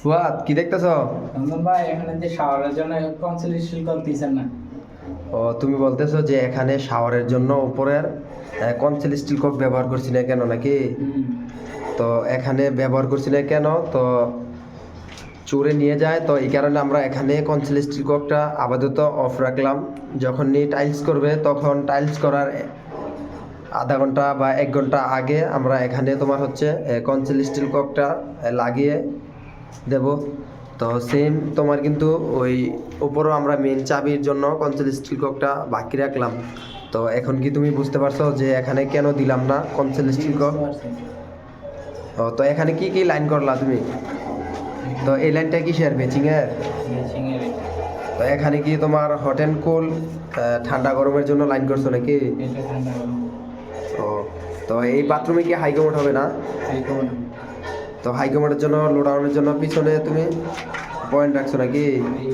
ফুয়াদ কি দেখতেছ? নন্দন ভাই এখানে যে শাওয়ারের জন্য কনসিলেশন করতেছেন না। ও তুমি বলতেছো যে এখানে শাওয়ারের জন্য উপরের কনসিল স্টিল কক ব্যবহার করছি না কেন নাকি? হুম। তো এখানে ব্যবহার করছি না কেন, তো চোরে নিয়ে যায়, তো এই কারণে আমরা এখানে কনসিল স্টিল ককটা আপাতত অফ রাখলাম। যখন নিয়ে টাইলস করবে তখন টাইলস করার আধা ঘন্টা বা 1 ঘন্টা আগে আমরা এখানে তোমার হচ্ছে কনসিল স্টিল ককটা লাগিয়ে দেব। তো সেম তোমার কিন্তু ওই উপরও আমরা মেন চাবির জন্য কনসিল স্টিল ককটা বাকি রাখলাম। তো এখন কি তুমি বুঝতে পারছো যে এখানে কেন দিলাম না কনসিল জি, স্টিল কক? বুঝতে পারছি। ও তো এখানে কি কি লাইন করলা তুমি? তো এই লাইনটা কিসের, ম্যাচিং এর? মেশিংয়ের তো এখানে কি তোমার হট অ্যান্ড কুল ঠান্ডা গরমের জন্য লাইন করছো নাকি? এটা ঠান্ডা গরম। ও তো এই বাথরুমে কি হাই কমোড হবে না? এই কোন তো হাই কমোডের জন্য লো ডাউনের জন্য পিছনে তুমি পয়েন্ট রাখছো নাকি? এই